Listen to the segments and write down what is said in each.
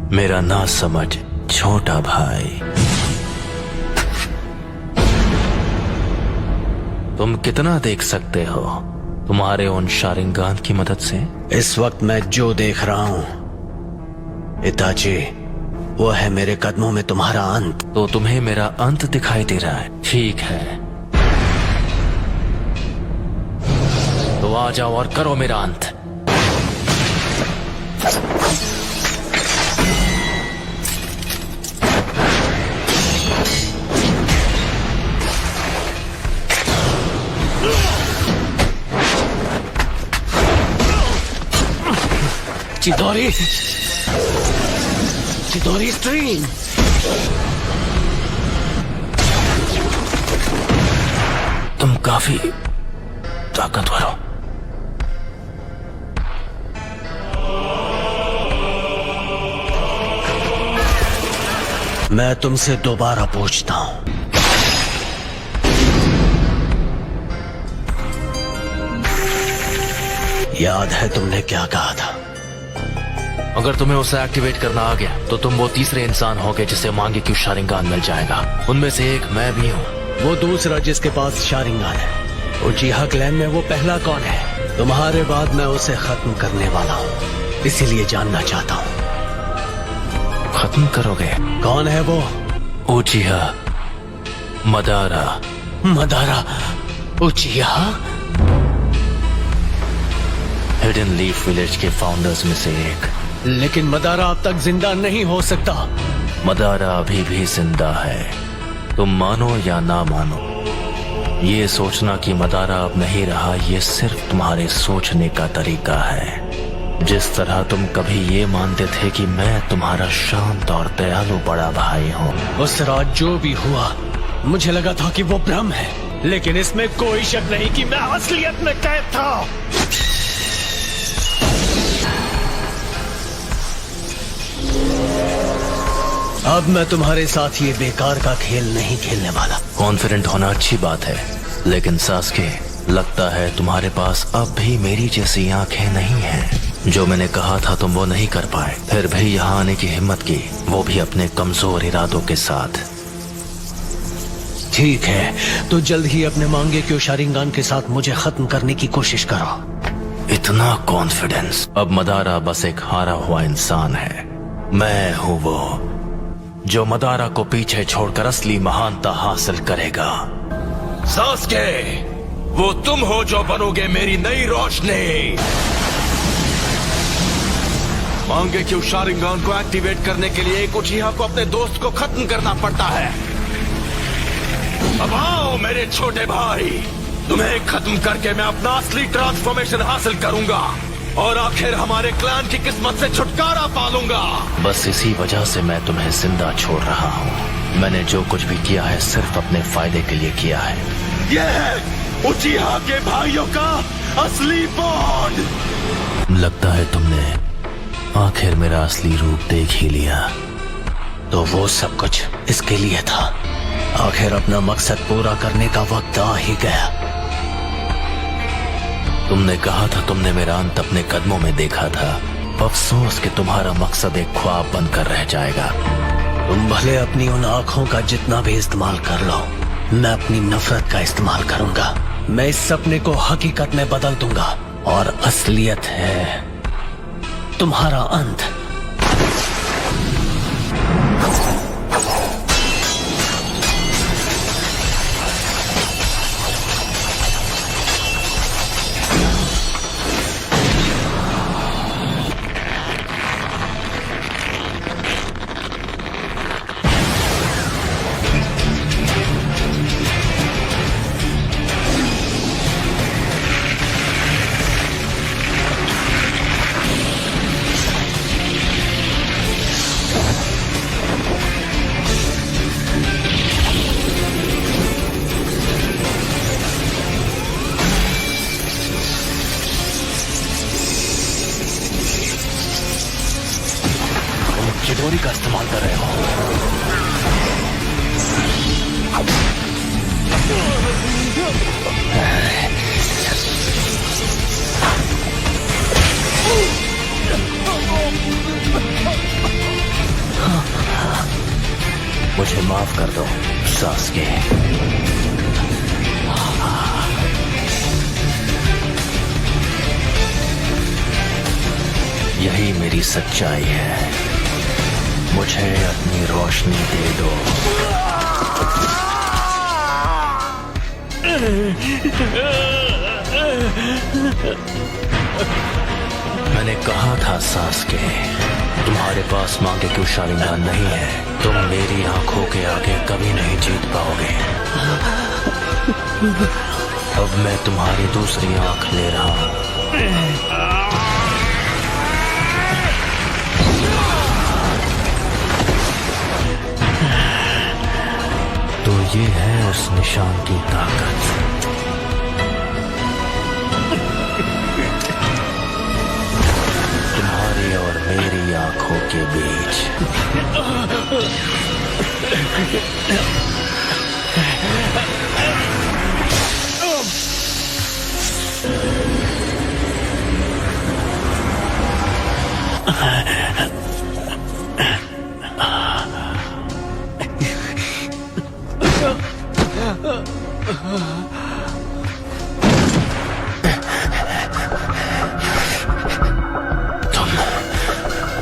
मेरा ना समझ छोटा भाई। तुम कितना देख सकते हो तुम्हारे उन शारिंगान की मदद से? इस वक्त मैं जो देख रहा हूं इताची, वो है मेरे कदमों में तुम्हारा अंत। तो तुम्हें मेरा अंत दिखाई दे रहा है? ठीक है, तो आ जाओ और करो मेरा अंत। चिदोरी, चिदोरी स्ट्रीम। तुम काफी ताकतवर हो। मैं तुमसे दोबारा पूछता हूं, याद है तुमने क्या कहा था? अगर तुम्हें उसे एक्टिवेट करना आ गया तो तुम वो तीसरे इंसान होगे जिसे मांगे क्यों शारिंगान मिल जाएगा। उनमें से एक मैं भी हूँ। वो दूसरा जिसके पास शारिंगान है, उचिहा क्लैन में वो पहला कौन है? तुम्हारे बाद मैं उसे खत्म करने वाला हूँ, इसीलिए जानना चाहता हूँ। खत्म करोगे? कौन है वो? उचिहा Madara. Madara उचिहा? Hidden leaf village के फाउंडर्स में से एक। लेकिन मदारा अब तक जिंदा नहीं हो सकता। मदारा अभी भी जिंदा है, तुम मानो या ना मानो। ये सोचना कि मदारा अब नहीं रहा, ये सिर्फ तुम्हारे सोचने का तरीका है। जिस तरह तुम कभी ये मानते थे कि मैं तुम्हारा शांत और दयालु बड़ा भाई हूँ। उस रात जो भी हुआ, मुझे लगा था कि वो भ्रम है, लेकिन इसमें कोई शक नहीं कि मैं असलियत में कैद था। अब मैं तुम्हारे साथ ये बेकार का खेल नहीं खेलने वाला। कॉन्फिडेंट होना अच्छी बात है, लेकिन सास्के, लगता है तुम्हारे पास अब भी मेरी जैसी आंखें नहीं हैं। जो मैंने कहा था तुम वो नहीं कर पाए, फिर भी यहाँ आने की हिम्मत की, वो भी अपने कमजोर इरादों के साथ। ठीक है, तो जल्द ही अपने मांगे क्यों शारिंगान के साथ मुझे खत्म करने की कोशिश करो। इतना कॉन्फिडेंस? अब मदारा बस एक हारा हुआ इंसान है। मैं हूँ वो जो मदारा को पीछे छोड़कर असली महानता हासिल करेगा। सास्के, वो तुम हो जो बनोगे मेरी नई रोशनी। मांगे क्यों शारिंगान को एक्टिवेट करने के लिए एक उचिहा को अपने दोस्त को खत्म करना पड़ता है। अब आओ मेरे छोटे भाई, तुम्हें खत्म करके मैं अपना असली ट्रांसफॉर्मेशन हासिल करूंगा और आखिर हमारे क्लैन की किस्मत से छुटकारा पालूंगा। बस इसी वजह से मैं तुम्हें जिंदा छोड़ रहा हूँ। मैंने जो कुछ भी किया है सिर्फ अपने फायदे के लिए किया है। यह है उचिहा के भाइयों का असली बॉन्ड। लगता है तुमने आखिर मेरा असली रूप देख ही लिया। तो वो सब कुछ इसके लिए था। आखिर अपना मकसद पूरा करने का वक्त आ ही गया। तुमने कहा था तुमने मेरा अंत अपने कदमों में देखा था। अफसोस कि तुम्हारा मकसद एक ख्वाब बनकर रह जाएगा। तुम भले अपनी उन आंखों का जितना भी इस्तेमाल कर लो, मैं अपनी नफरत का इस्तेमाल करूंगा। मैं इस सपने को हकीकत में बदल दूंगा और असलियत है तुम्हारा अंत। चिदोरी का इस्तेमाल कर रहे हो। मुझे माफ कर दो सास्के। यही मेरी सच्चाई है। मुझे अपनी रोशनी दे दो। मैंने कहा था सास्के, तुम्हारे पास मांगे क्यों शारिंगान नहीं है। तुम मेरी आंखों के आगे कभी नहीं जीत पाओगे। अब मैं तुम्हारी दूसरी आंख ले रहा हूं। तो ये है उस निशान की ताकत। तुम्हारी और मेरी आंखों के बीच।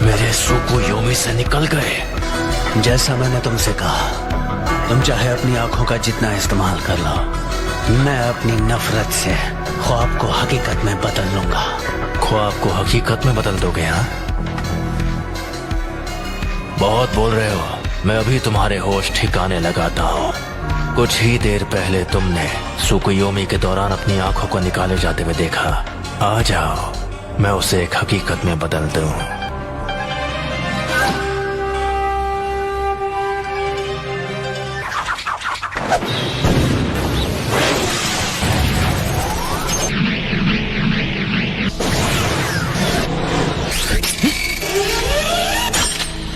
मेरे सुकुयोमी से निकल गए। जैसा मैंने तुमसे कहा, तुम चाहे अपनी आंखों का जितना इस्तेमाल कर लो, मैं अपनी नफरत से ख्वाब को हकीकत में बदल लूंगा। ख्वाब को हकीकत में बदल दोगे? हाँ, बहुत बोल रहे हो। मैं अभी तुम्हारे होश ठिकाने लगाता हूँ। कुछ ही देर पहले तुमने सुकुयोमी के दौरान अपनी आंखों को निकाले जाते हुए देखा। आ जाओ, मैं उसे एक हकीकत में बदल दूं।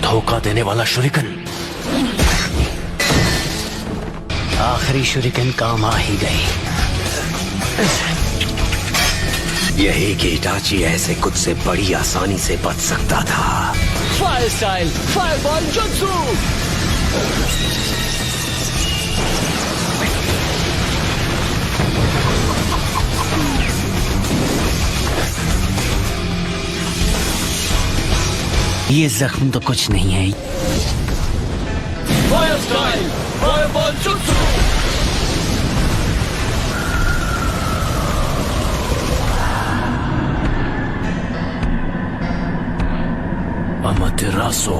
धोखा देने वाला शुरिकन। आखिरी शुरिकन काम आ ही गई। यही कि इटाची ऐसे कुछ से बड़ी आसानी से बच सकता था। Fire style fireball jutsu. ये जख्म तो कुछ नहीं है। Fire style fireball jutsu. Amaterasu.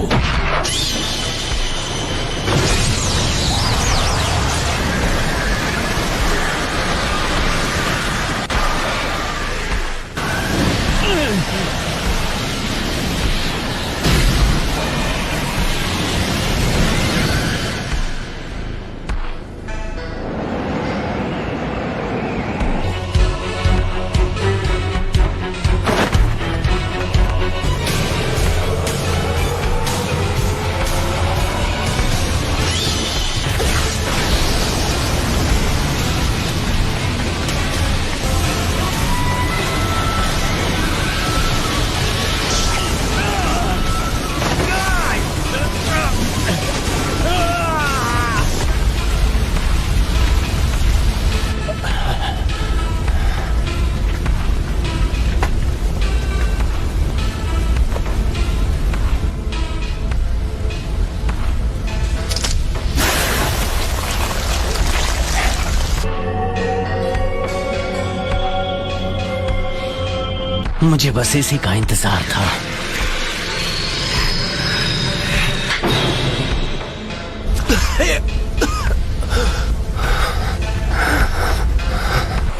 मुझे बस इसी का इंतजार था।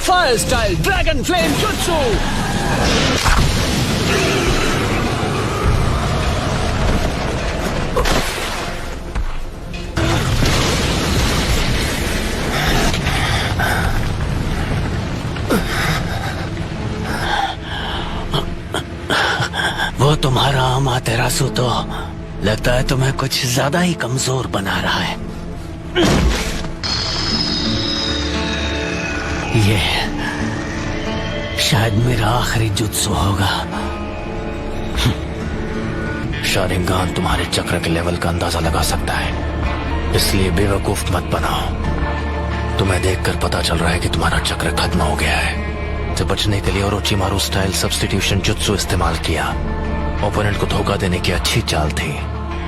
Fire style dragon flame jutsu. वो तुम्हारा अमातेरासु तो लगता है तुम्हें कुछ ज्यादा ही कमजोर बना रहा है। ये शायद मेरा आखिरी जुत्सु होगा। शारिंगान तुम्हारे चक्र के लेवल का अंदाजा लगा सकता है। इसलिए बेवकूफ मत बनाओ। तुम्हें देखकर पता चल रहा है कि तुम्हारा चक्र खत्म हो गया है। तो बचने के लिए ओरोचिमारू स्टाइल सब्स्टिट्यूशन जुत्सु इस्तेमाल किया। ओपोनेंट को धोखा देने की अच्छी चाल थी,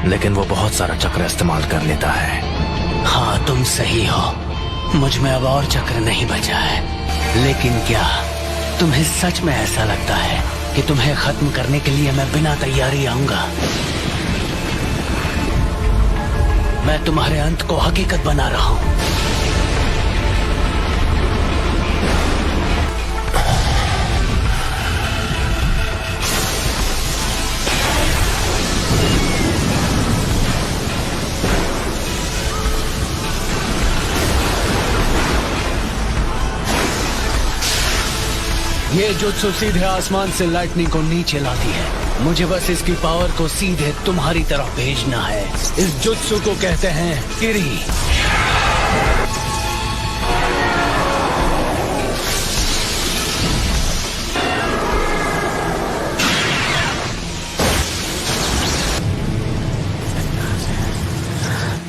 लेकिन वो बहुत सारा चक्र इस्तेमाल कर लेता है। हाँ, तुम सही हो। मुझ में अब और चक्र नहीं बचा है। लेकिन क्या तुम्हें सच में ऐसा लगता है कि तुम्हें खत्म करने के लिए मैं बिना तैयारी आऊंगा? मैं तुम्हारे अंत को हकीकत बना रहा हूं। ये जुत्सु सीधे आसमान से लाइटनिंग को नीचे लाती है। मुझे बस इसकी पावर को सीधे तुम्हारी तरफ भेजना है। इस जुत्सु को कहते हैं किरी।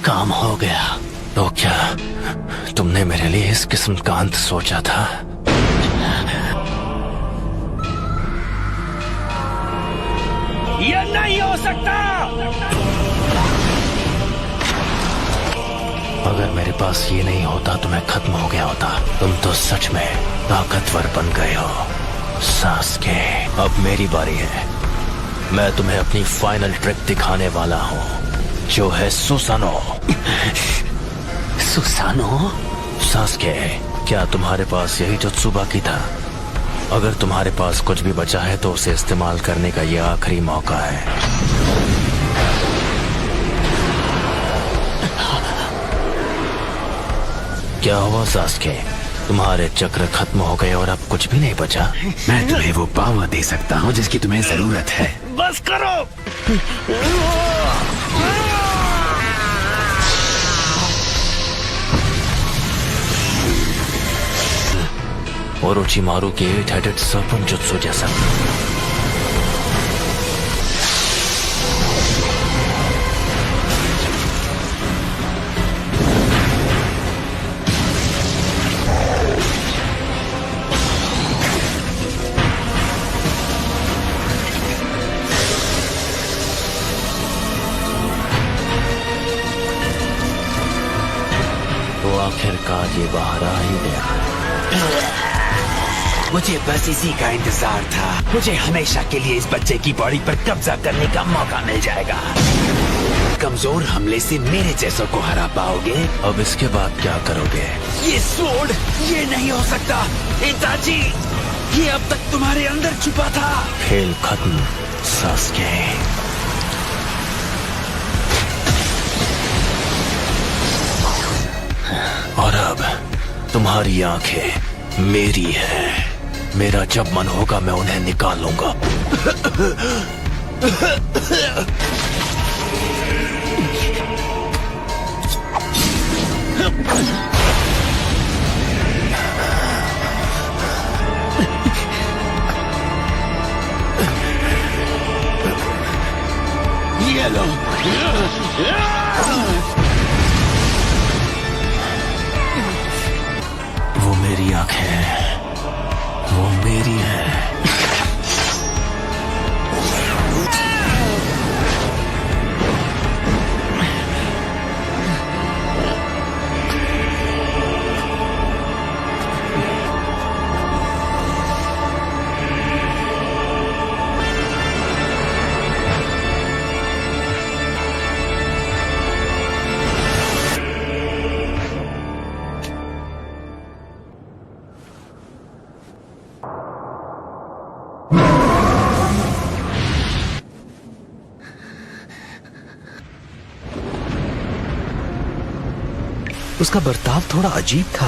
काम हो गया। तो क्या तुमने मेरे लिए इस किस्म का अंत सोचा था? ये नहीं हो सकता। अगर मेरे पास ये नहीं होता तो मैं खत्म हो गया होता। तुम तो सच में ताकतवर बन गए हो सास्के। अब मेरी बारी है। मैं तुम्हें अपनी फाइनल ट्रिक दिखाने वाला हूँ, जो है सुसानो। सुसानो? सास्के, क्या तुम्हारे पास यही जुत्सु बाकी था? अगर तुम्हारे पास कुछ भी बचा है तो उसे इस्तेमाल करने का ये आखिरी मौका है। क्या हुआ सास्के? तुम्हारे चक्र खत्म हो गए और अब कुछ भी नहीं बचा? मैं तुम्हें वो पावर दे सकता हूँ जिसकी तुम्हें जरूरत है। बस करो। ओरोचिमारू के 8-headed serpent जुत्सु जैसा। तो आखिरकार ये बाहर आ ही गया। मुझे बस इसी का इंतजार था। मुझे हमेशा के लिए इस बच्चे की बॉडी पर कब्जा करने का मौका मिल जाएगा। कमजोर हमले से मेरे जैसों को हरा पाओगे। अब इसके बाद क्या करोगे? ये स्वॉर्ड, ये नहीं हो सकता। इताची, ये अब तक तुम्हारे अंदर छुपा था। खेल खत्म सास्के। और अब तुम्हारी आंखें मेरी है। मेरा जब मन होगा मैं उन्हें निकालूंगा। ये लो। वो मेरी आंखें हैं, वो मेरी है। उसका बर्ताव थोड़ा अजीब था।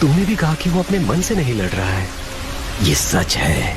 तूने भी कहा कि वो अपने मन से नहीं लड़ रहा है। ये सच है।